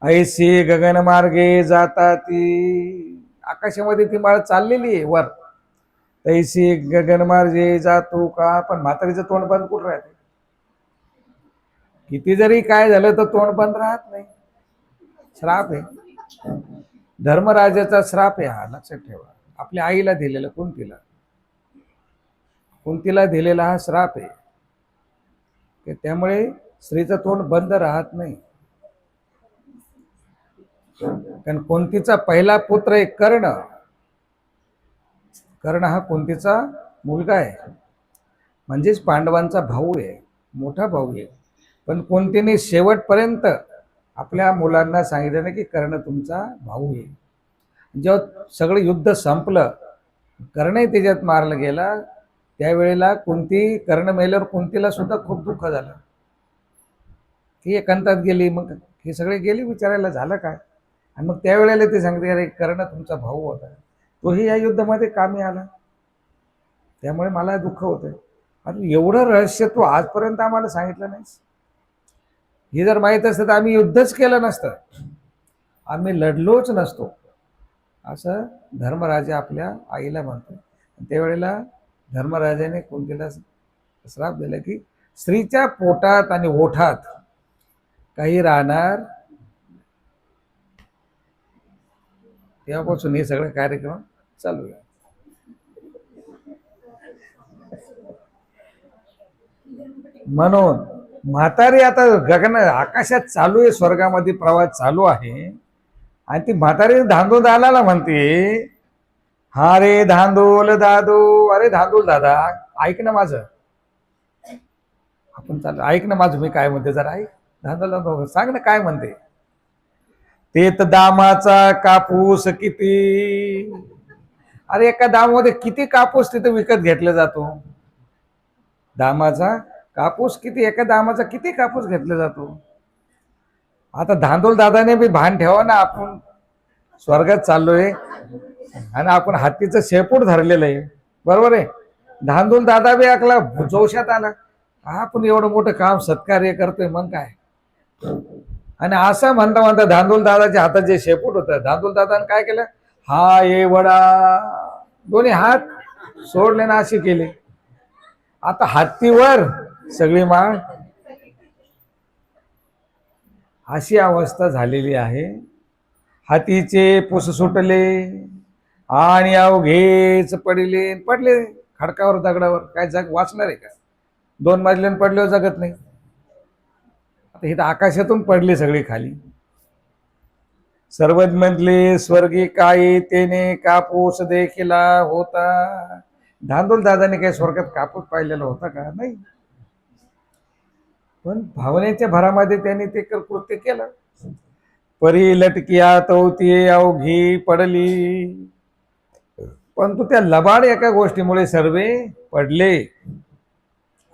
ऐसी गगनमार्गे जाता ती, आकाशामध्ये ती माळ चाललेली आहे वर. तैसी गगनमार्गे जातो का, पण म्हातारीचं तोंड बंद कुठं राहते? किती जरी काय झालं तर तोंड बंद राहत नाही. श्राप आहे, धर्मराजाचा श्राप आहे हा, लक्षात ठेवा. आपल्या आईला दिलेला, कुंतीला दिलेला हा श्राप आहे. त्यामुळे स्त्रीचं तोंड बंद राहत नाही. कारण कुंतीचा पहिला पुत्र आहे कर्ण. कर्ण हा कुंतीचा मुलगा आहे, म्हणजेच पांडवांचा भाऊ आहे, मोठा भाऊ आहे. पण कुंतीने शेवटपर्यंत आपल्या मुलांना सांगितलं ना की कर्ण तुमचा भाऊ आहे. जेव्हा सगळं युद्ध संपलं, कर्णही त्याच्यात मारला गेला, त्यावेळेला कुंती, कर्ण मेल्यावर कुंतीला सुद्धा खूप दुःख झालं. ती एकांतात गेली, मग हे सगळे गेली विचारायला झालं काय. आणि मग त्यावेळेला ते सांगते अरे कर्ण तुमचा भाऊ होता, तोही या युद्धामध्ये कामी आला, त्यामुळे मला दुःख होतंय. आणि एवढं रहस्य तू आजपर्यंत आम्हाला सांगितलं नाहीस. हे जर माहीत असतं तर आम्ही युद्धच केलं नसतं, आम्ही लढलोच नसतो, असं धर्मराजा आपल्या आईला म्हणतो. त्यावेळेला धर्मराजाने कुंतीला श्राप दिला की स्त्रीच्या पोटात आणि ओठात काही राहणार. तेव्हापासून हे सगळे कार्यक्रम चालू आहे. म्हणून म्हातारी आता गगन आकाशात चालू आहे, स्वर्गामध्ये प्रवास चालू आहे, आणि ती म्हातारी धांदूल दादाला म्हणते, हा रे धांदूल दादू, अरे धांदूल दादा ऐक ना माझं, आपण चालू ऐक ना माझं, मी काय म्हणते जरा ऐक. धांदूल दादा सांग ना काय म्हणते. ते तर दामाचा कापूस किती, अरे एका दामामध्ये किती कापूस तिथे विकत घेतला जातो. दामाचा कापूस किती, एका दामाचा किती कापूस घेतला जातो. आता धांदूल दादाने बी भान ठेवा ना, आपण स्वर्गात चाललोय आणि आपण हत्तीचं शेपूट धरलेलं आहे, बरोबर आहे. धांदूल दादा बी ऐकला, जोशात आला, आपण एवढं मोठं काम सत्कार्य करतोय मग काय. आणि असं म्हणता म्हणता धांदूल दादाच्या हातात जे शेपूट होतं, धांदूल दादाने काय केलं, हा ये वडा, दोन्ही हात सोडले ना अशी केली. आता हत्तीवर सगळी माळ, अशी अवस्था झालेली आहे. हातीचे पुस सुटले आणि अवघेच पडले खडकावर दगडावर. काय जग वाचणार आहे का? 2 मजल्यानं पडल्यावर जगत नाही. आता हे तर आकाशातून पडले सगळे खाली. सर्वच म्हटले स्वर्गी काही तेने कापूस देखिला होता. धांदूल दादाने काही स्वर्गात कापूस पाहिलेला होता का? नाही. पण भावनेच्या भरामध्ये त्यांनी ते कृत्य केलं. परी लटकिया तवती अवघी पडली, परंतु त्या लबाड एका गोष्टीमुळे सर्वे पडले.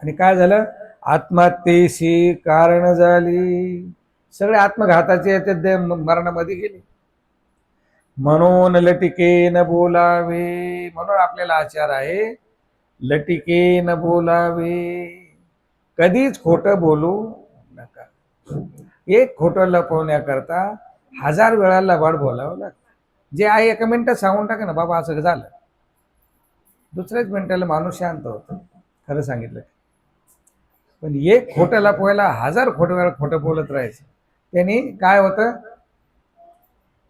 आणि काय झालं, आत्महत्येशी कारण झाली. सगळे आत्मघाताचे ते मरणामध्ये गेले. म्हणून लटिके न बोलावे, म्हणून आपल्याला आचार आहे, लटिके न बोलावे, कधीच खोटं बोलू नका. एक खोटं लपवण्याकरता 1000 वेळा लबाड बोलावं लागतं. जे आहे एका मिनिटात सांगून टाका ना बाबा असं झालं, दुसऱ्याच मिनिटाला माणूस शांत होतो, खरं सांगितलं. पण एक खोटं लपवायला 1000 वेळा खोटं बोलत राहायचं, त्यांनी काय होतं,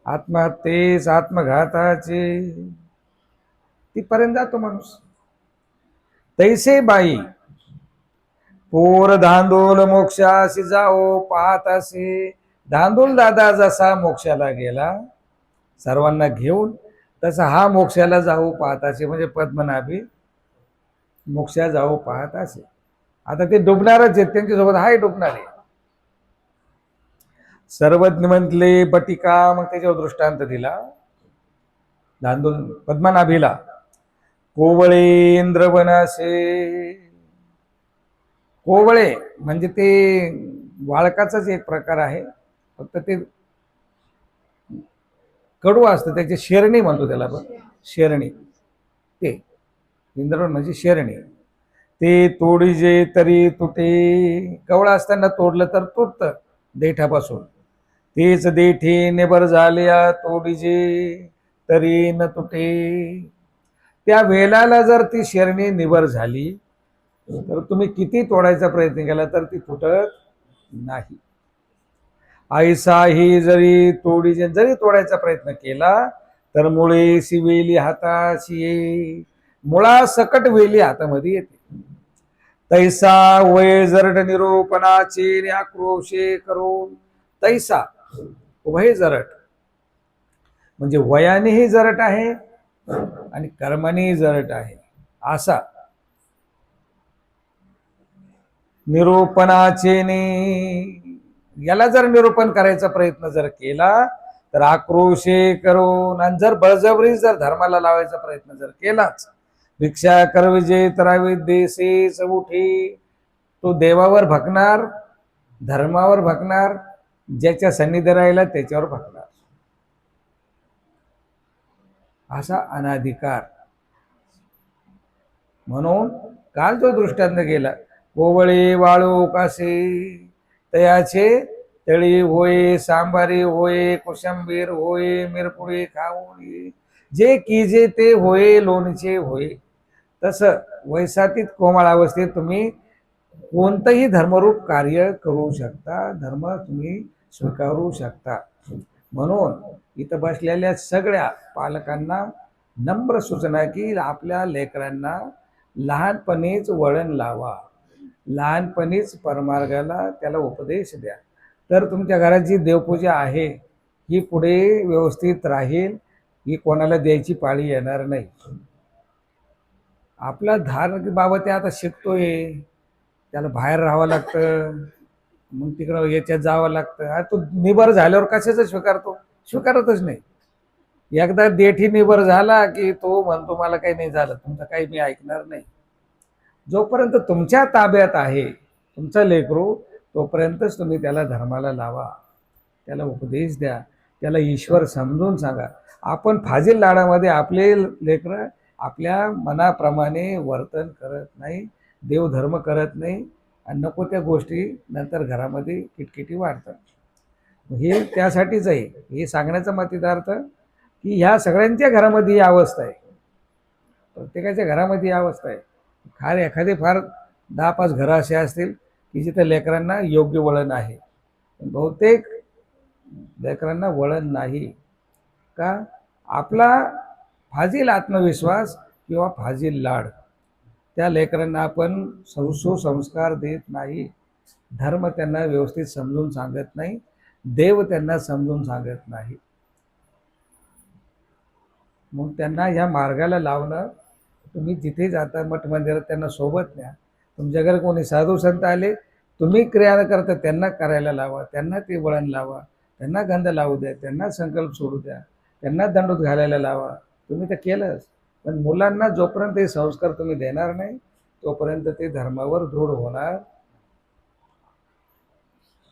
आत्महत्येस आत्मघाताचे तिथपर्यंत जातो माणूस. तैसे बाई पोर धांदूल मोक्षाशी जाओ पाहत असे. धांदूल दादा जसा मोक्षाला गेला सर्वांना घेऊन, तसा हा मोक्षाला जाऊ पाहत असे, म्हणजे पद्मनाभी मोक्षा जाऊ पाहत असे. आता ते डुबणारच आहेत, त्यांच्यासोबत हाय डुबणार आहे. सर्वज्ञ म्हटले बटिका, मग त्याच्यावर दृष्टांत दिला धांदूल पद्मनाभीला. कोवळे इंद्रवनासे, कोवळे म्हणजे ते वाळकाचाच एक प्रकार आहे, फक्त ते कडू असतं, त्याची शेरणी म्हणतो त्याला, पण शेरणी, ते इंद्रवन म्हणजे शेरणी. ते तोडीजे तरी तुटे, कवळा असताना तोडलं तर तुटतं देठापासून, तेच देठी निबर झाल्या तोडीजे तरी न तुटे. त्या वेलाला जर ती शेरणी निबर झाली तर तुम्ही किती तोडायचा प्रयत्न केला तर ती तुटत नाही. ऐसा ही जरी तोडीचे जरी तोडायचा प्रयत्न केला तर मुळे वेली हाताशी ये. मुळा सकट वेली हातामध्ये येते. तैसा वय जरट निरोपणाचे आक्रोशे करून. तैसा वय जरट म्हणजे वयानेही जरट आहे आणि कर्मानेही जरट आहे. असा निरोपणाचे याला जर निरूपण करायचा प्रयत्न जर केला तर आक्रोशे करून आणि जर बळजबरी जर धर्माला लावायचा प्रयत्न जर केलाच. भिक्षा करविजे तरावी देशेच उठी. तो देवावर भकणार, धर्मावर भकणार, ज्याच्या सन्निधी राहिला त्याच्यावर भकणार. असा अनाधिकार. म्हणून काल जो दृष्टांत गेला, कोवळे वाळू कासे तयाचे तळी होय, सांबारी होय, कोशंबीर होय, मिरपुडे खाऊन जे कीजे ते होय, लोणचे होय. तसं वैसातीत कोमळ अवस्थेत तुम्ही कोणतंही धर्मरूप कार्य करू शकता, धर्म तुम्ही स्वीकारू शकता. म्हणून इथं बसलेल्या सगळ्या पालकांना नम्र सूचना की आपल्या लेकरांना लहानपणीच वळण लावा, लहानपणीच परमार्गाला त्याला उपदेश द्या. तर तुमच्या घरात जी देवपूजा आहे ही पुढे व्यवस्थित राहील, ही कोणाला द्यायची पाळी येणार नाही. आपला धार्मिक बाबत आता शिकतोय, त्याला बाहेर राहावं लागतं, मग तिकडं याच्यात जावं लागतं. तो निबर झाल्यावर कशाचं स्वीकारतो? स्वीकारतच नाही. एकदा देठी निबर झाला की तो म्हणतो मला काही नाही झालं, तुमचं काही मी ऐकणार नाही. जोपर्यंत तुमच्या ताब्यात आहे तुमचं लेकरू, तोपर्यंतच तुम्ही त्याला धर्माला लावा, त्याला उपदेश द्या, त्याला ईश्वर समजून सांगा. आपण फाजील लाडामध्ये आपले लेकरं आपल्या मनाप्रमाणे वर्तन करत नाही, देवधर्म करत नाही आणि नको त्या गोष्टी नंतर घरामध्ये किटकिटी वाढतात. हे त्यासाठीच आहे. हे सांगण्याचा मतितार्थ की ह्या सगळ्यांच्या घरामध्ये ही अवस्था आहे, प्रत्येकाच्या घरामध्ये ही अवस्था आहे. एखादे फार 10-5 घरं असे असतील की जिथे लेकरांना योग्य वळण आहे, बहुतेक लेकरांना वळण नाही. का? आपला फाजील आत्मविश्वास किंवा फाजील लाड, त्या लेकरांना आपण सुसंस्कार देत नाही, धर्म त्यांना व्यवस्थित समजून सांगत नाही, देव त्यांना समजून सांगत नाही. मग त्यांना ह्या मार्गाला लावणं, तुम्ही जिथे जाता मठ मंदिरात त्यांना सोबत न्या. तुमच्या घरी कोणी साधू संत आले, तुम्ही क्रिया करता त्यांना करायला लावा, त्यांना ते वळण लावा, त्यांना गंध लावू द्या, त्यांना संकल्प सोडू द्या, त्यांना दंडूत घालायला लावा. तुम्ही तर केलंच, पण मुलांना जोपर्यंत हे संस्कार तुम्ही देणार नाही तोपर्यंत ते धर्मावर दृढ होणार.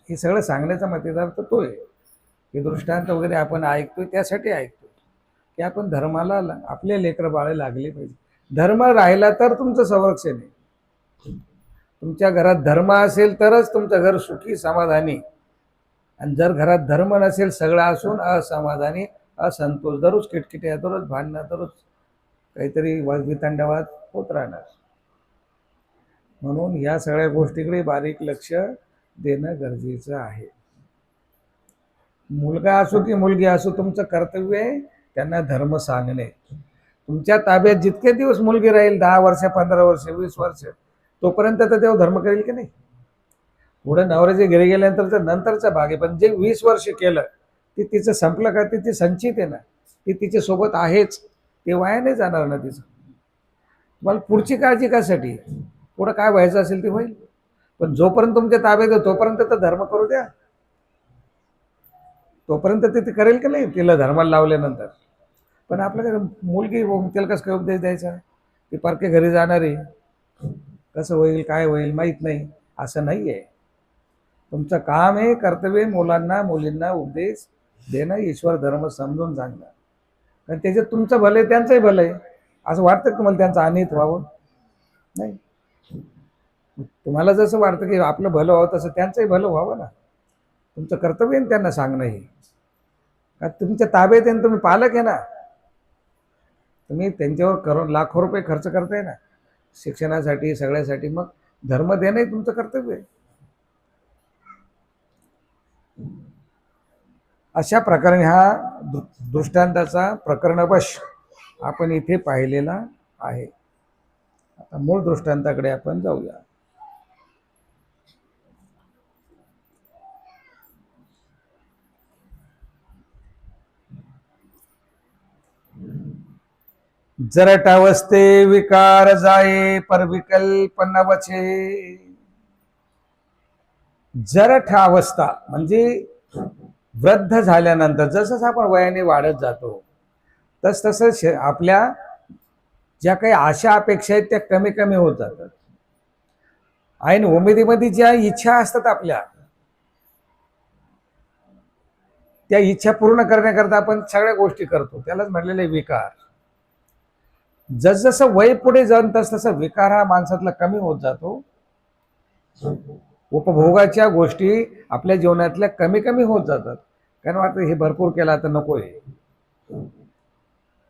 हे सगळं सांगण्याचा मतितार्थ तो आहे. हे दृष्टांत वगैरे आपण ऐकतोय त्यासाठी ऐकतोय की आपण धर्माला आपले लेकरं बाळे लागले पाहिजे. धर्म राहिला तर तुमचं संरक्षण आहे. तुमच्या घरात धर्म असेल तरच तुमचं घर सुखी समाधानी. आणि जर घरात धर्म नसेल, सगळं असून असमाधानी, असंतोष, दररोज किटकिट्या, दररोज भांडणं, दररोज काहीतरी वितंडवाद होत राहणार. म्हणून या सगळ्या गोष्टीकडे बारीक लक्ष देणं गरजेचं आहे. मुलगा असो की मुलगी असो, तुमचं कर्तव्य आहे त्यांना धर्म सांगणे. तुमच्या ताब्यात जितके दिवस मुलगी राहील, 10 वर्ष, 15 वर्ष, 20 वर्ष, तोपर्यंत तर तेव्हा धर्म करेल की नाही. पुढे नवऱ्याच्या घरी गेल्यानंतर तर नंतरचा भाग आहे. पण जे 20 वर्ष केलं ते तिचं संपलं का, तिची संचित आहे ना, ती तिच्या सोबत आहेच, ते वाया नाही जाणार ना तिचं. तुम्हाला पुढची काळजी कशासाठी, पुढं काय व्हायचं असेल ते होईल. पण जोपर्यंत तुमच्या ताब्यात आहे तोपर्यंत तर धर्म करू द्या. तोपर्यंत ते करेल का नाही तिला धर्माला लावल्यानंतर. पण आपल्याकडे मुलगी, त्याला कसं काय उपदेश द्यायचा, ती पारखे घरी जाणार आहे, कसं होईल काय होईल माहीत नाही, असं नाही आहे. तुमचं काम आहे, कर्तव्य, मुलांना मुलींना उपदेश देणं, ईश्वर धर्म समजून सांगणं. कारण त्याच्यात तुमचं भलं आहे, त्यांचंही भलं आहे. असं वाटतं की तुम्हाला त्यांचं अनित व्हावं? नाही. तुम्हाला जसं वाटतं की आपलं भलं व्हावं तसं त्यांचंही भलं व्हावं ना. तुमचं कर्तव्य आहे त्यांना सांगणं हे. का तुमच्या ताब्यात आहे, तुम्ही पालक आहे ना. तुम्ही त्यांच्यावर करून लाखो रुपये खर्च करताय ना शिक्षणासाठी, सगळ्यासाठी. मग धर्म देणं हे तुमचं कर्तव्य आहे. अशा प्रकारे हा दृष्टांताचा प्रकरणवश आपण इथे पाहिलेला आहे. आता मूळ दृष्टांताकडे आपण जाऊया. जरटावस्ते विकार जाये पर विकल्प नवचे. जरठ अवस्था म्हणजे वृद्ध झाल्यानंतर जसं आपण वयाने वाढत जातो तस आपल्या ज्या काही आशा अपेक्षा आहेत त्या कमी कमी होत जातात. आणि उमेदीमध्ये ज्या इच्छा असतात आपल्या, त्या इच्छा पूर्ण करण्याकरता आपण सगळ्या गोष्टी करतो, त्यालाच म्हणलेले विकार. जसजसं वय पुढे जाऊन तसं विकार हा माणसातला कमी होत जातो. उपभोगाच्या गोष्टी आपल्या जीवनातल्या कमी कमी होत जातात. कारण वाटतं हे भरपूर केलं आता नको आहे,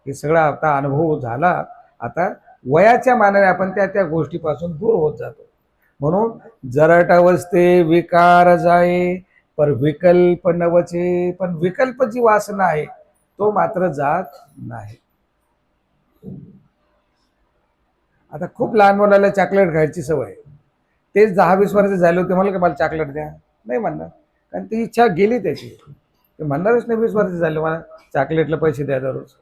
हे सगळा आता अनुभव झाला, आता वयाच्या मानाने आपण त्या त्या गोष्टीपासून दूर होत जातो. म्हणून जरट अवस्थे विकार जाये पर विकल्प नवचे. पण विकल्प जी वासना आहे तो मात्र जात नाही. आता खूप लहान मुलाला चॉकलेट खायची सवय, तेच 10-20 वर्ष झाले होते, मला का मला चॉकलेट द्या, नाही म्हणणार, कारण ती इच्छा गेली त्याची. ते म्हणणारच नाही 20 वर्ष झाले मला चॉकलेटला पैसे द्या दररोज,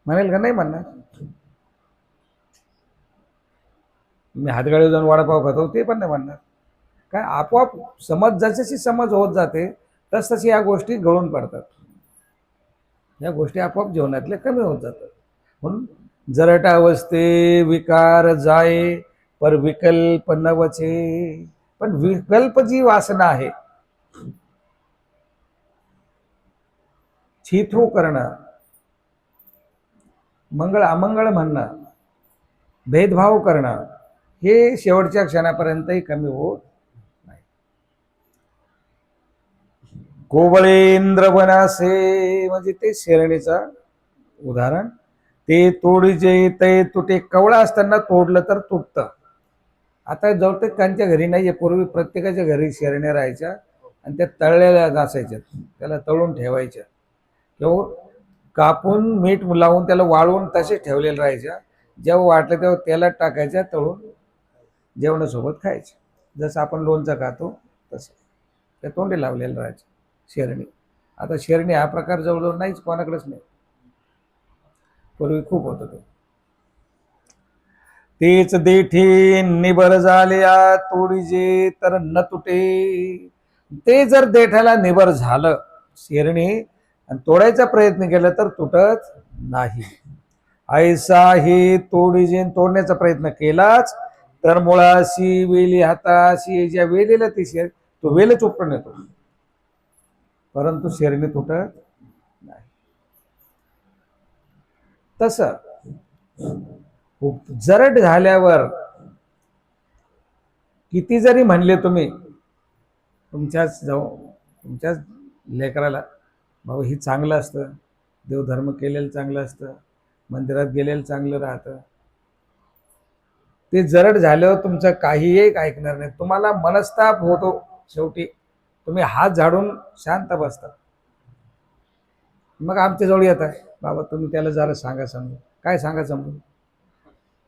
म्हणेल का? नाही म्हणणार. मी हातगाडी जाऊन वडापाव खातो ते पण नाही म्हणणार. काय आपोआप समज जशी समज होत जाते तसतशी या गोष्टी गळून पडतात, या गोष्टी आपोआप जीवनातल्या कमी होत जातात. म्हणून जरट अवस्थे विकार जाये पर विकल्प नवचे. पण विकल्प जी वासना आहे, छिथू करणं, मंगळ अमंगळ म्हणणं, भेदभाव करणं, हे शेवटच्या क्षणापर्यंतही कमी होत नाही. कोवळेंद्र वनासे म्हणजे ते शेरणीचं उदाहरण. ते तोडीजे ते तुटे. कवळा असताना तोडलं तर तुटतं. आता जवळतेकांच्या घरी नाहीये, पूर्वी प्रत्येकाच्या घरी शेरण्या राहायच्या आणि त्या तळलेल्या नसायच्या, त्याला तळून ठेवायच्या किंवा कापून मीठ लावून त्याला वाळवून तसेच ठेवलेल्या राहायच्या. जेव्हा वाटलं तेव्हा तेलात टाकायच्या, तळून जेवणासोबत खायचे. जसं आपण लोणचं खातो तसं त्या तोंडी लावलेलं राहायचं शेरणी. आता शेरणी हा प्रकार जवळजवळ नाहीच, कोणाकडेच नाही. पूर्वी खूप होतं ते. तेच देठी निबर झाल्या तोडीजे तर न तुटे. ते जर देठाला निबर झालं शेरणी आणि तोडायचा प्रयत्न केला तर तुटत नाही. ऐसा हे तोडीजे तोडण्याचा प्रयत्न केलाच तर मुळाशी वेली हाताशी. ज्या वेलीला ती शेर तो वेलच उपटून येतो, परंतु शेरणी तुटत नाही. तस जरट झाल्यावर किती जरी म्हणले तुम्ही तुमच्याच लेकराला, भाऊ हे चांगलं असतं, देवधर्म केलेलं चांगलं असतं, मंदिरात गेलेलं चांगलं राहतं, ते जरट झाल्यावर तुमचं काहीही ऐकणार नाही. तुम्हाला मनस्ताप होतो. शेवटी तुम्ही हात झाडून शांत बसता. मग आमच्या जवळ येतात, बाबा तुम्ही त्याला जरा सांगा समजून. काय सांगा समजून?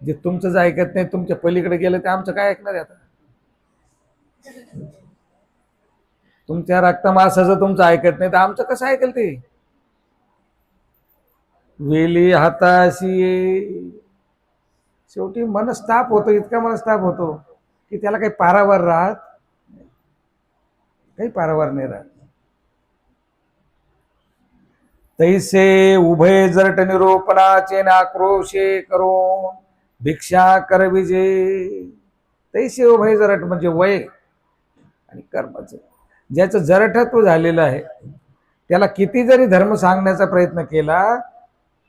जे तुमचं जे ऐकत नाही, तुमच्या पलीकडे गेलं ते आमचं काय ऐकणार आहे? आता तुमच्या रक्तमासाचं तुमचं ऐकत नाही तर आमचं कसं ऐकेल ते? वेली हाताशी. शेवटी मनस्ताप होतो, इतका मनस्ताप होतो की त्याला काही पारावर राहत, काही पारावर नाही राहत. तैसे उभय जरट निरोपणाचे नाक्रोशे करून भिक्षा करविजे. तैसे उभय जरट म्हणजे वय आणि कर्माचं ज्याचं जरठत्व झालेलं आहे, त्याला किती जरी धर्म सांगण्याचा प्रयत्न केला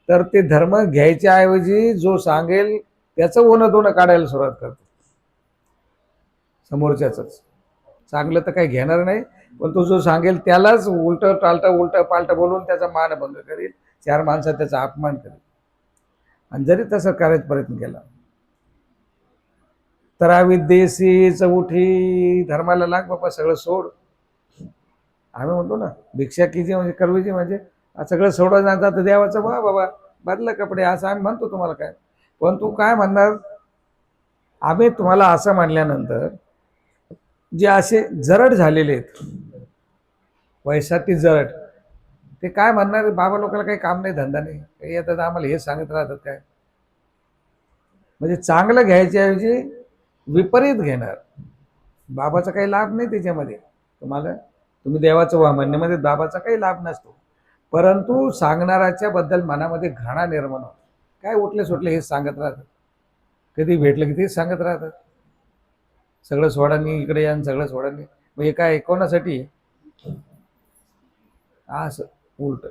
तर ते धर्म घ्यायच्या ऐवजी जो सांगेल त्याचं ओनं दोनं काढायला सुरुवात करतो. समोरच्याच चांगलं तर काही घेणार नाही, पण तो जो सांगेल त्यालाच उलट टालट उलट पालट बोलून त्याचा मानभंग करेल, चार माणसात त्याचा अपमान करेल. आणि जरी तसं करायचा प्रयत्न केला तर अविद्येसी चौठी धर्माला लाग बाबा, सगळं सोड. आम्ही म्हणतो ना भिक्षाकीची म्हणजे करवीची म्हणजे सगळं सोडून जातात देवाचं, वा बाबा बदला कपडे, असं आम्ही म्हणतो तुम्हाला. काय पण तू काय म्हणणार, आम्ही तुम्हाला असं म्हणल्यानंतर जे असे जरड झालेले आहेत, वैशाती जरड, ते काय म्हणणार, बाबा लोकांना काही काम नाही, धंदा नाही, काही येतात आम्हाला हे सांगत राहतात काय. म्हणजे चांगलं घ्यायच्याऐवजी विपरीत घेणार. बाबाचा काही लाभ नाही त्याच्यामध्ये. तुम्ही देवाचं व्हा म्हणण्यामध्ये बाबाचा काही लाभ नसतो, परंतु सांगणाऱ्याच्या बद्दल मनामध्ये घृणा निर्माण होतो. काय उठले सुटले हेच सांगत राहतात, कधी भेटलं की तेच सांगत राहतात, सगळं सोडानी इकडे या आणि सगळं सोडानी. मग हे काय कोणासाठी, असं उलट.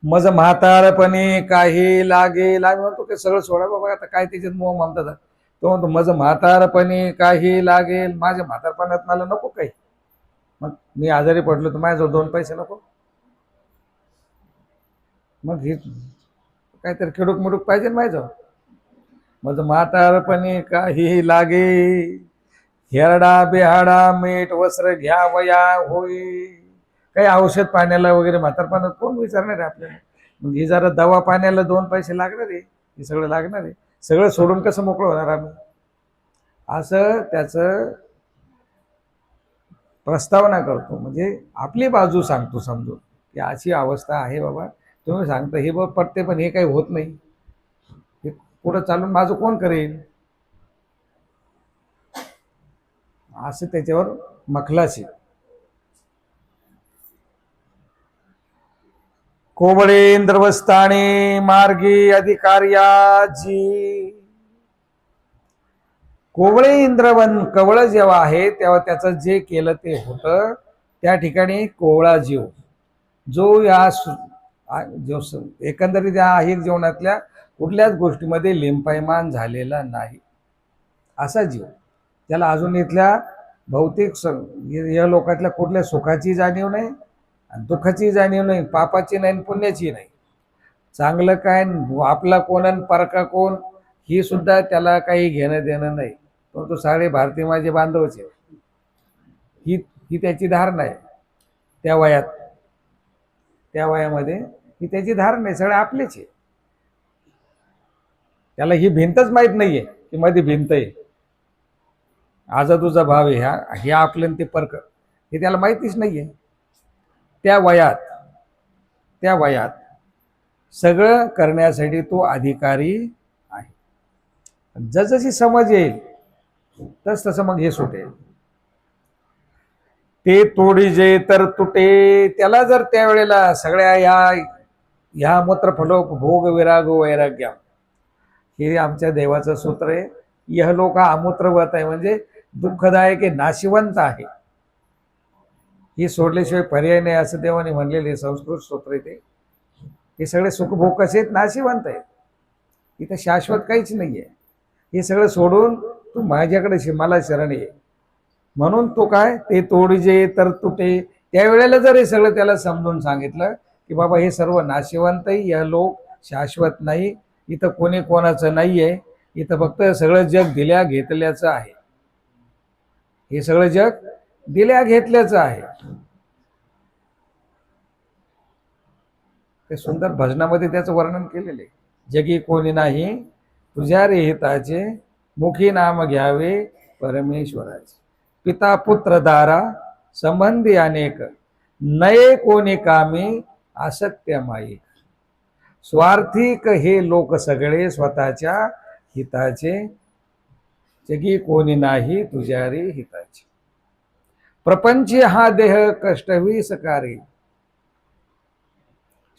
मज म्हातारपणे काही लागेल, आम्ही म्हणतो ते सगळं सोडा बाबा, आता काय त्याच्यात मोह म्हणतात. तो म्हणतो मज म्हातारपणे काही लागेल, माझ्या म्हातारपणात मला नको काही. मग मी आजारी पडलो तर माझ्याजवळ 2 पैसे नको, मग हे काहीतरी खेडूक मुडूक पाहिजे ना माझ्याजवळ. मज म्हातारपणे काही लागे, हेरडा बेहाडा मीठ वस्त्र घ्या वया होई. काही औषध पाण्याला वगैरे म्हातारपणात कोण विचारणार आहे आपल्याला. मग हे जरा दवा पाण्याला 2 पैसे लागणार आहे, हे सगळं लागणार आहे. सगळं सोडून कसं मोकळं होणार आम्ही, असं त्याचं प्रस्तावना करतो. म्हणजे आपली बाजू सांगतो समजून की अशी अवस्था आहे बाबा, तुम्ही सांगता हे बघ पटते, पण हे काही होत नाही, हे पुढं चालून माझं कोण करेल, असं त्याच्यावर मखलाशी. कोबळेंद्रवस्ताने मार्गी अधिकार्याजी. कोवळे इंद्रवन कवळ जेव्हा आहे तेव्हा त्याचं जे केलं ते होतं. त्या ठिकाणी कोवळा जीव जो या जो एकंदरीत या एक जीवनातल्या कुठल्याच गोष्टीमध्ये लिंपायमान झालेला नाही, असा जीव. त्याला अजून इथल्या भौतिक या लोकातल्या कुठल्या सुखाची जाणीव नाही, दुःखाची जाणीव नाही, पापाची नाही, पुण्याची नाही. चांगलं काय, आपला कोण आणि परका कोण ही सुद्धा त्याला काही घेणं देणं नाही. परंतु सारे भारतीय माझे बांधवच आहे, ही ही त्याची धारणा आहे. त्या वयामध्ये ही त्याची धारणा आहे, सगळे आपलेच आहे. त्याला ही भिंतच माहीत नाहीये की मध्ये भिंत आहे, आजा तुझा भाव आहे, हे आपलं ते परक हे त्याला माहितीच नाहीये. त्या वयात सगळं करण्यासाठी तो अधिकारी आहे. जसजशी समज येईल तस तसं मग हे सुटेल. ते तोडी जे तर तुटे, त्याला जर त्यावेळेला सगळ्या ह्या मूत्र फलो भोग विराग वैराग्य, हे आमच्या देवाचं सूत्र आहे. यह लोक अमूत्रवत आहे, म्हणजे दुःखदायक आहे, नाशिवंत आहे, हे सोडल्याशिवाय पर्याय नाही, असं देवाने म्हणलेले संस्कृत सूत्र आहे ते. हे सगळे सुखभोग कसे आहेत, नाशिवंत आहेत, इथं शाश्वत काहीच नाहीये. हे सगळं सोडून तू माझ्याकडे मला शरण ये. म्हणून तो काय, ते तोडीजे तर तुटे, त्यावेळेला जर हे सगळं त्याला समजून सांगितलं की बाबा हे सर्व नाशिवंत आहे, या लोक शाश्वत नाही, इथं कोणी कोणाचं नाहीये, इथं फक्त सगळं जग दिल्या घेतल्याचं आहे, हे सगळं जग दिल्या घेतल्याचं आहे. ते सुंदर भजनामध्ये त्याचं वर्णन केलेलं आहे. जगी कोणी नाही तुझ्या रे हिताचे, मुखी नाम घ्यावे परमेश्वराचे. पिता पुत्र दारा संबंधी अनेक, नये कोणी कामी असत्य माई. स्वार्थिक हे लोक सगळे स्वतःच्या हिताचे, जगी कोणी नाही तुझ्या रे हिताचे. प्रपंची हा देह कष्टवी सकारी,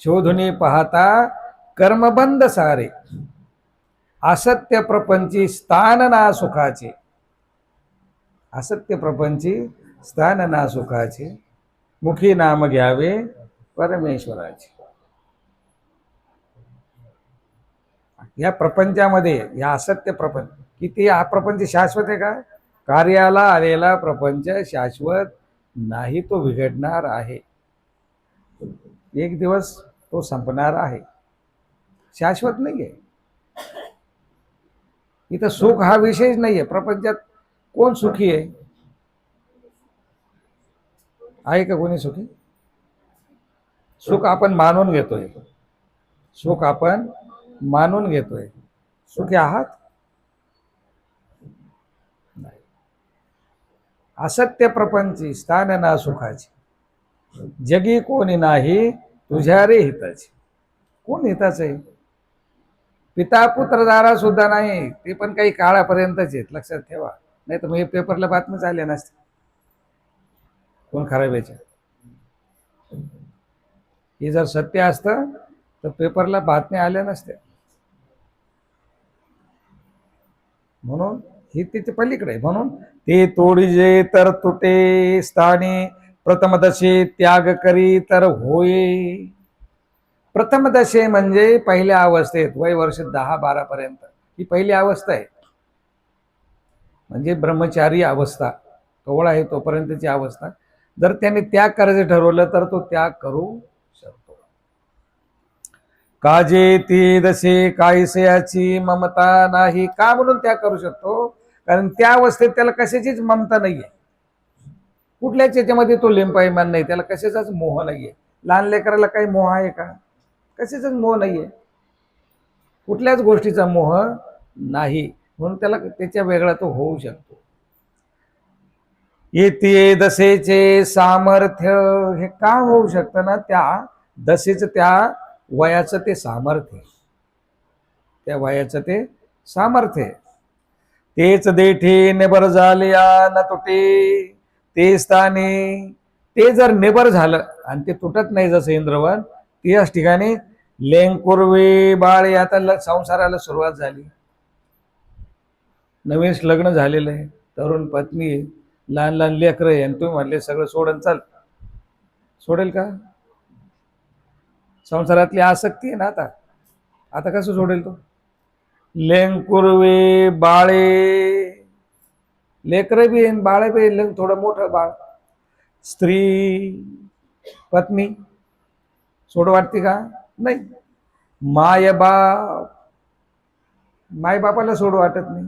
शोधुनी पाहता कर्मबंध सारे. असत्य प्रपंची स्थान ना सुखाचे, असत्य प्रपंची स्थान ना सुखाचे, मुखी नाम घ्यावे परमेश्वराचे. या प्रपंचामध्ये, या असत्य प्रपंच, किती हा प्रपंच शाश्वत आहे का, कार्याला आलेला प्रपंच शाश्वत नाही, तो बिघडणार आहे. एक दिवस तो संपणार आहे, शाश्वत नाहीये. इथं सुख हा विषयच नाहीये. प्रपंचात कोण सुखी आहे का कोणी सुखी? सुख आपण मानून घेतोय, सुख आपण मानून घेतोय. सुखी आहात? नाही. असत्य प्रपंची स्थान ना सुखाची, जगी कोणी नाही तुझ्या रे हिताची. कोण हिताच आहे? पिता पुत्रधारा सुद्धा नाही, ते पण काही काळापर्यंतच आहेत, लक्षात ठेवा. नाही तर मग हे पेपरला बातमीच आल्या नसते. कोण खराब याच्या? हे जर सत्य असतं तर पेपरला बातम्या आल्या नसत्या. म्हणून हे तिथे पलीकडे आहे. म्हणून ते तोडीजे तर तुटे स्थानी, प्रथम दशे त्याग करी तर होय. प्रथम दशे म्हणजे पहिल्या अवस्थेत, वय वर्ष 10-12 पर्यंत ही पहिली अवस्था आहे. म्हणजे ब्रह्मचारी अवस्था, कवळ आहे तोपर्यंतची अवस्था. जर त्याने त्याग करायचं ठरवलं तर तो त्याग करू शकतो. काजे ती दशे काहीसयाची ममता नाही. का म्हणून त्याग करू शकतो? कारण त्या अवस्थेत त्याला कशाचीच ममता नाहीये, कुठल्याच याच्यामध्ये तो लिंपायमान नाही, त्याला कशाचाच मोह नाहीये. लहान लेकराला काही मोह आहे का? कशाचाच मोह नाहीये, कुठल्याच गोष्टीचा मोह नाही. म्हणून त्याला त्याच्या वेगळा तो होऊ शकतो. येते दशेचे सामर्थ्य. हे का होऊ शकतं ना? त्या दशेचं, त्या वयाचं ते सामर्थ्य, त्या वयाचं ते सामर्थ्य. तेच देठे निबर झाले न तुटे, ते स्थानी. ते जर निबर झालं आणि ते तुटत नाही जसं इंद्रवन, त्याच ठिकाणी लेंकुर्वे बाळे. आता संसाराला सुरुवात झाली, नवीन लग्न झालेलं आहे, तरुण पत्नी आहे, लहान लहान लेकरं आहे, आणि तुम्ही म्हणले सगळं सोडून चाल. सोडेल का? संसारातली आसक्ती आहे ना. आता कसं सोडेल तो? लेंकुर्वे बाळे, लेकरं बी बाळ बी, थोडं मोठं बाळ. स्त्री पत्नी सोड वाटते का? नाही. माय बाप, माय बापाला सोड वाटत नाही.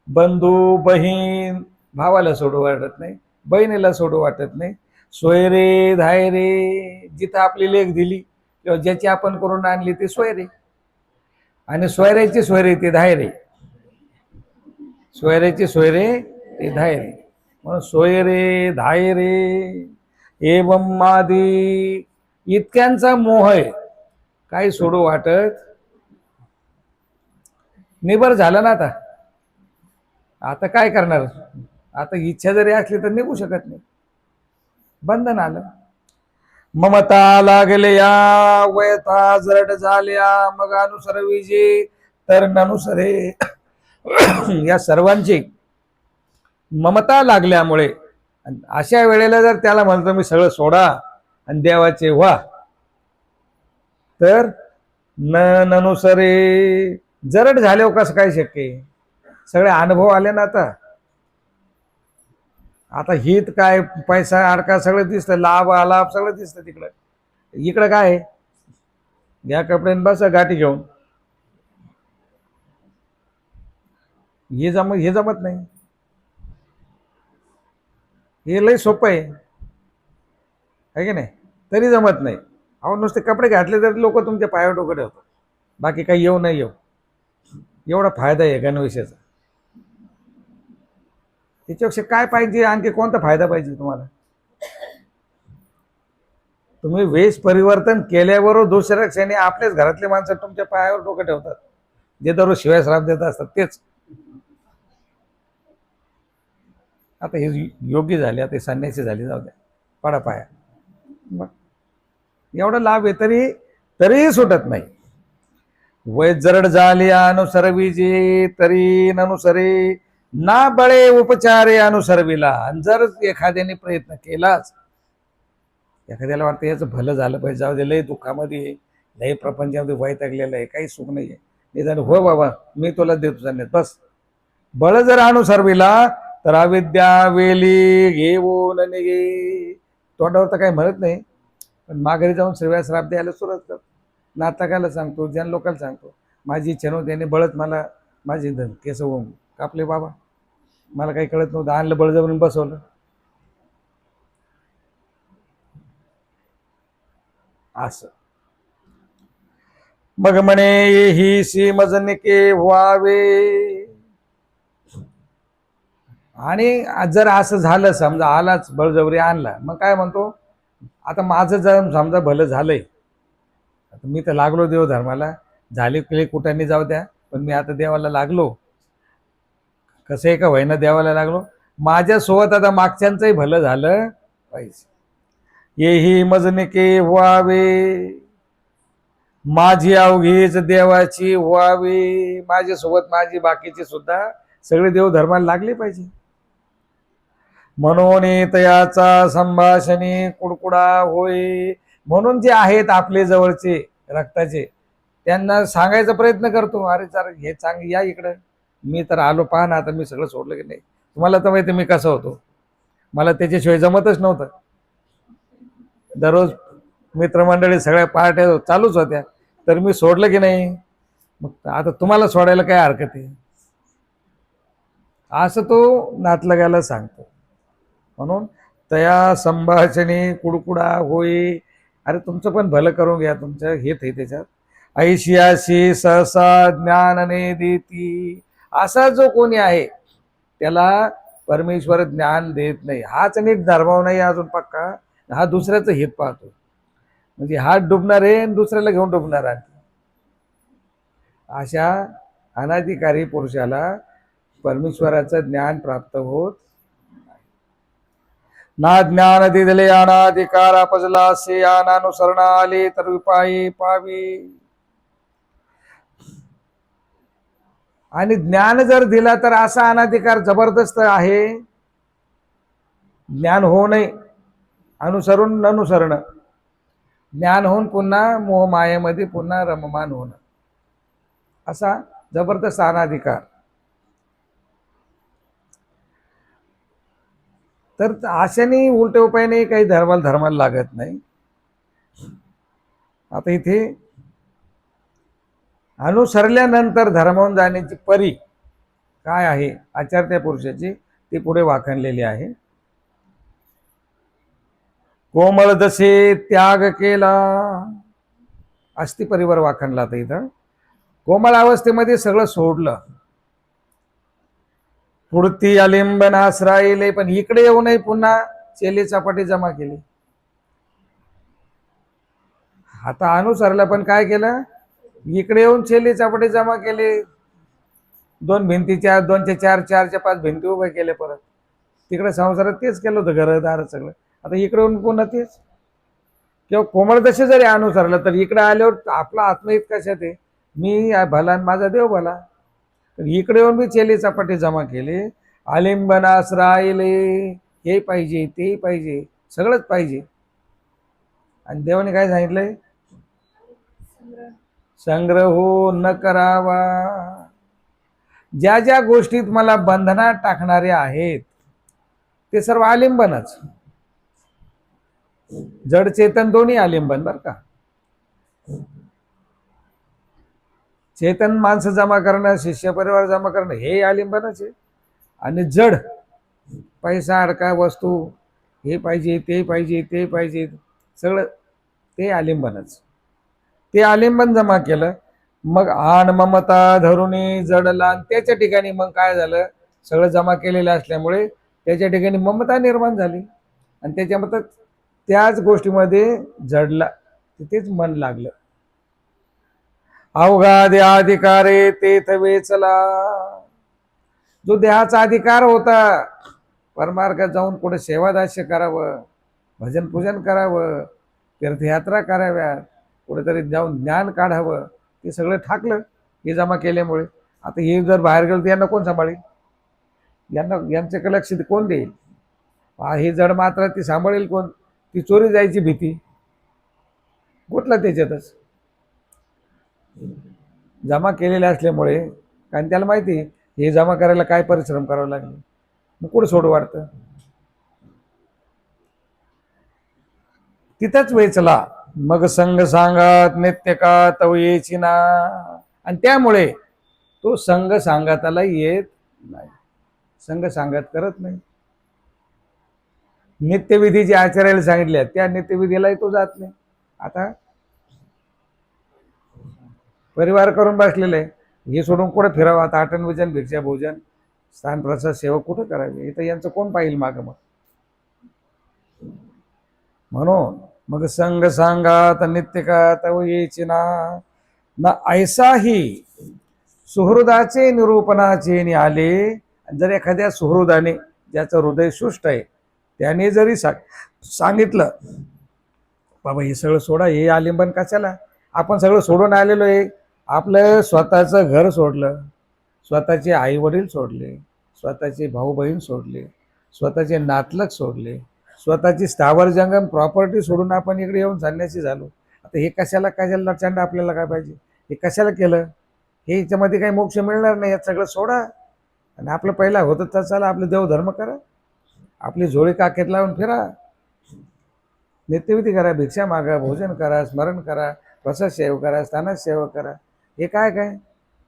बंधू बहीण, भावाला सोडू वाटत नाही, बहिणीला सोडू वाटत नाही. सोयरे धायरे, जिथं आपली लेख दिली किंवा ज्याची आपण करून आणली ते सोयरे, आणि सोयऱ्याची सोयरे ते धायरे, सोयऱ्याची सोयरे ते धायरे. म्हणून सोयरे धायरे एवं मादी, इतक्यांचा मोह आहे, काही सोडू वाटत. निबर झालं ना. आता काय करणार? आता इच्छा जरी असली तर निघू शकत नाही, बंधन आलं. ममता लागले या वयता जरड झाल्या, मग अनुसर विजे तर ननुसरे. या सर्वांची ममता लागल्यामुळे, अशा वेळेला जर त्याला म्हणतो मी सगळं सोडा आणि देवाचे व्हा, तर ननुसरे. जरड झाल्यावर कसं काय शक्य आहे? सगळे अनुभव आले ना. आता हित काय, पैसा अडका सगळं दिसतं, लाभ आलाप सगळं दिसतं तिकडं. इकडं काय आहे? घ्या कपडे बसा गाठी घेऊन. हे जमत नाही. हे लय सोपं आहे की नाही? तरी जमत नाही. अहो नुसते कपडे घातले तर लोक तुमच्या पायावर डोकं ठेवतात, बाकी काही येऊ नाही येऊ. एवढा फायदा आहे गणवेशाचा. त्याच्यापेक्षा काय पाहिजे? आणखी कोणता फायदा पाहिजे तुम्हाला? तुम्ही वेश परिवर्तन केल्याबरोबर दुसऱ्या क्षणी आपल्याच घरातले माणसं तुमच्या पायावर डोकं ठेवतात, जे दररोज शिवाय श्राप देत असतात तेच. आता हे योग्य झाले, आता संन्यासी झाले, जाऊ द्या, पडा पाया. मग एवढा लाभ आहे तरी सुटत नाही. वय जरड झाले अनुसर विजे तरी ननुसरे, ना बळे उपचारे अनुसरविला. आणि जर एखाद्याने प्रयत्न केलाच, एखाद्याला वाटतं याचं भलं झालं पाहिजे, जाऊ दे, लय दुःखामध्ये, लय प्रपंचामध्ये वैतागलेलं आहे, काही सुख नाही आहे, निदान हो बाबा मी तुला देतो संन्यास, बस. बळ जर अनुसरविला तर अविद्या वेली घेऊन निघे. तोंडावर तर काही म्हणत नाही, पण माघारी जाऊन श्रेया श्राप द्यायला सुरुवात करतो. नातकाला सांगतो, ज्या लोकांना सांगतो, माझी इच्छा नव्हती त्याने बळत मला माझी केस कापले बाबा, मला काही कळत नव्हतं, आणलं बळजबरीने बसवलं. असं मग म्हणे ही सीमजनिके व्हावे. आणि जर असं झालं, समजा आलाच बळजबरी आणला, मग काय म्हणतो, आता माझं जर समजा भलं झालंय, आता मी तर लागलो देवधर्माला, झाली केली कुठाने जाऊ द्या, पण मी आता देवाला लागलो, कसं आहे का व्हायना देवाला लागलो, माझ्यासोबत आता मागच्यांचंही भलं झालं पाहिजे. येही मजनिके व्हावे, माझी अवघीच देवाची व्हावी. माझ्यासोबत माझी बाकीची सुद्धा सगळे देव धर्माला लागले पाहिजे. म्हणून तयाचा संभाषणी कुडकुडा होय. म्हणून जे आहेत आपले जवळचे रक्ताचे, त्यांना सांगायचा प्रयत्न करतो, अरे चार हे चांग या इकडं, मी तर आलो, पहा ना आता मी सगळं सोडलं की नाही. तुम्हाला तर माहिती मी कसं होतो, मला त्याच्याशिवाय जमतच नव्हतं. दररोज मित्रमंडळी सगळ्या पार्ट्या चालूच होत्या, तर मी सोडलं की नाही. मग आता तुम्हाला सोडायला काय हरकत आहे, असं तो नातलगाला सांगतो. म्हणून तया संभाषणे कुडकुडा होई. अरे तुमचं पण भलं करून घ्या, तुमचं हेत आहे त्याच्यात. ऐशियाशी सहसा ज्ञानने देती. असा जो कोणी आहे त्याला परमेश्वर ज्ञान देत नाही. हाच नीट धर्माव नाही अजून पक्का, हा दुसऱ्याचं हित पाहतो, म्हणजे हात डुबणार आहे आणि दुसऱ्याला घेऊन डुबणार आहे. अशा अनाधिकारी पुरुषाला परमेश्वराचं ज्ञान प्राप्त होत. ना ज्ञान दिले अनाधिकार अपजला असे अनानुसरण आले तर विपायी पावी. आणि ज्ञान जर दिला तर असा अनाधिकार जबरदस्त आहे, ज्ञान होऊ नये, अनुसरून अनुसरण, ज्ञान होऊन पुन्हा मोहमायेमध्ये पुन्हा रममान होणं, असा जबरदस्त अनाधिकार. तर अशाने उलटे उपायाने काही धर्माला लागत नाही. आता इथे अनुसरल्यानंतर धर्मावून जाण्याची परी काय आहे आचार त्या पुरुषाची, ती पुढे वाखणलेली आहे. कोमळ जसे त्याग केला, अस्ति परिवार वाखणला. आता इथं कोमळ अवस्थेमध्ये सगळं सोडलं, पुढती अलिंबन आश्राईले, पण इकडे येऊ नये पुन्हा चेले चापाटी जमा केली. आता अनुसरला पण काय केलं, इकडे येऊन चेले चापाटी जमा केले, दोन भिंतीच्या, दोनच्या चार, चारच्या पाच भिंती उभ्या केले. परत तिकडे संसारात तेच केलं होतं, घरदार सगळं. आता इकडे येऊन पुन्हा तेच. किंवा कोमळ दशे जरी अनुसरलं तर इकडे आल्यावर आपला आत्महित कशात आहे, मी भला आणि माझा देव भला. तर इकडे येऊन मी चेली चापाटी जमा केले, आलिंबन आश्रायले, हे पाहिजे ते पाहिजे, सगळंच पाहिजे. आणि देवाने काय सांगितलंय, संग्रह हो न करावा. ज्या ज्या गोष्टीत मला बंधनात टाकणारे आहेत ते सर्व आलिंबनच. जड चेतन दोन्ही आलिंबन बर का. चेतन माणसं जमा करणं, शिष्य परिवार जमा करणं, हे आलिंबनच आहे. आणि जड पैसा अडका वस्तू, हे पाहिजे ते पाहिजे ते पाहिजे, सगळं ते आलिंबनच. ते आलिंबन जमा केलं, मग आण ममता धरुणी जडला. त्याच्या ठिकाणी मग काय झालं, सगळं जमा केलेलं असल्यामुळे त्याच्या ठिकाणी ममता निर्माण झाली, आणि त्याच्यामध्ये त्याच गोष्टीमध्ये जडला, तिथेच मन लागलं. अवघा देहाधिकारे तेथ वेचला. जो देहाचा अधिकार होता, परमार्गात जाऊन कुठे सेवादास्य करावं, भजन पूजन करावं, तीर्थयात्रा कराव्यात, कुठेतरी जाऊन ज्ञान काढावं, ते सगळं ठाकलं हे जमा केल्यामुळे. आता हे जर बाहेर गेलं तर यांना कोण सांभाळेल, यांच्याकडे लक्ष कोण देईल, हे जड मात्र ती सांभाळेल कोण, ती चोरी जायची भीती कुठला त्याच्यातच. जमा केलेले असल्यामुळे, कारण त्याला माहिती हे जमा करायला काय परिश्रम करावा लागले. मुकुट सोड वाढतं. तिथंच वेचला मग संग सांगात नित्य का तव येची ना. आणि त्यामुळे तो संघ सांगाताला येत नाही, संघ सांगत करत नाही. नित्यविधी जे आचार्याला सांगितल्या त्या नित्यविधीलाही तो जात नाही. आता परिवार करून बसलेले हे सोडून कुठं फिरावं? आता आठण भोजन भिक्षा भोजन स्थान प्रसाद सेवा कुठं करावी? इथं यांचं कोण पाहिल माग? मग म्हणून मग संघ सांगात नित्य का तव येची ना ऐसाही सुहृदाचे निरूपणाचे आले. जर एखाद्या सुहृदाने ज्याचं हृदय शुष्ट आहे त्याने जरी सांगितलं बाबा हे सगळं सोडा, हे आलिंबन कशाला? आपण सगळं सोडून आलेलो आहे. आपलं स्वतःचं घर सोडलं, स्वतःचे आई वडील सोडले, स्वतःचे भाऊ बहीण सोडले, स्वतःचे नातलग सोडले, स्वतःची स्थावर जंगम प्रॉपर्टी सोडून आपण इकडे येऊन संन्यासी झालो. आता हे कशाला चंड आपल्याला काय पाहिजे? हे कशाला केलं? हे याच्यामध्ये काही मोक्ष मिळणार नाही. यात सगळं सोडा आणि आपलं पहिला होतं तर चला आपलं देवधर्म करा, आपली झोळी काखेत लावून फिरा, नित्यविधी करा, भिक्षा मागा, भोजन करा, स्मरण करा, प्रसाद सेवा करा, स्थानात सेवा करा. हे काय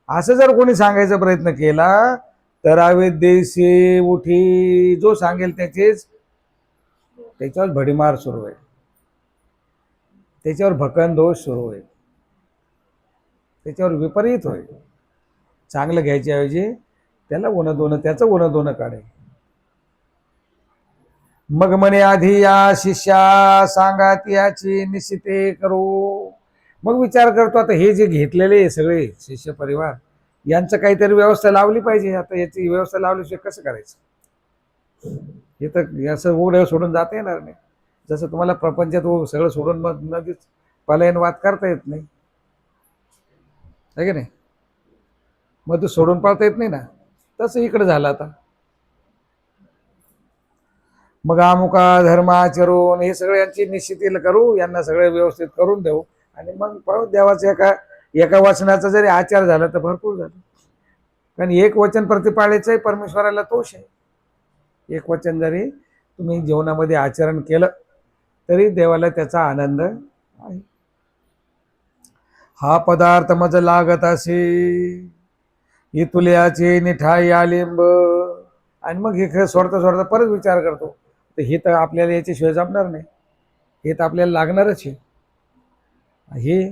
असं जर कोणी सांगायचा प्रयत्न केला तर अविद्येशी उठी जो सांगेल त्याच्यावर भडीमार सुरू होईल, त्याच्यावर भकन दोष सुरू होईल, त्याच्यावर विपरीत होईल. चांगलं घ्यायच्या ऐवजी त्याला त्याचं उणं दोनं काढेल. मग म्हणे आधी या शिष्या सांगात याची निश्चिते करू. मग विचार करतो आता हे जे घेतलेले सगळे शिष्य परिवार यांचं काहीतरी व्यवस्था लावली पाहिजे. आता याची व्यवस्था लावल्याशिवाय कसं करायचं? हे तर असं उघड्यावर सोडून जाता येणार नाही. जसं तुम्हाला प्रपंचात सगळं सोडून मग नदीच पलायनवाद करता येत नाही, आहे की नाही? मग तू सोडून पाळता येत नाही ना, तसं इकडे झालं. आता मग अमुका धर्माचरून हे सगळे यांची निश्चिती करू, यांना सगळे व्यवस्थित करून देऊ आणि मग पाहू देवाचं एका वचनाचा जरी आचार झाला तर भरपूर झालं. कारण एक वचन प्रतिपाळायचंही परमेश्वराला तोष आहे. एक वचन जरी तुम्ही जीवनामध्ये आचरण केलं तरी देवाला त्याचा आनंद आहे. हा पदार्थ मज लागत असे इतुल्याचे निठाई आलिंब. आणि मग हे सोडता परत विचार करतो तर हे तर आपल्याला याच्याशिवाय जमणार नाही, हे तर आपल्याला लागणारच आहे,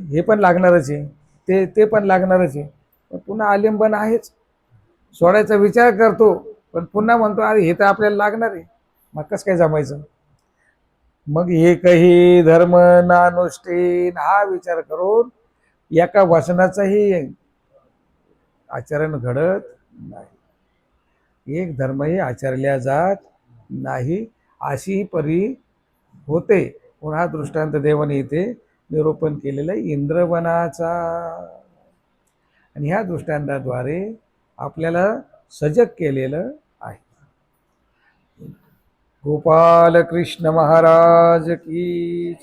हे पण लागणारच आहे, ते पण लागणारच आहे. पण पुन्हा आलिंबन आहेच. सोडायचा विचार करतो पण पुन्हा म्हणतो अरे हे तर आपल्याला लागणार आहे, मग कसं काय जमायचं? मग एकही धर्म नानुष्ठीन हा विचार करून एका वचनाचंही आचरण घडत नाही, एक धर्मही आचरल्या जात नाही, अशी परी होते. पुन्हा दृष्टांत देवाने इथे निरूपण केलेला इंद्रवनाचा. आणि ह्या दृष्टांताद्वारे आपल्याला सजग केलेलं आहे. गोपाल कृष्ण महाराज की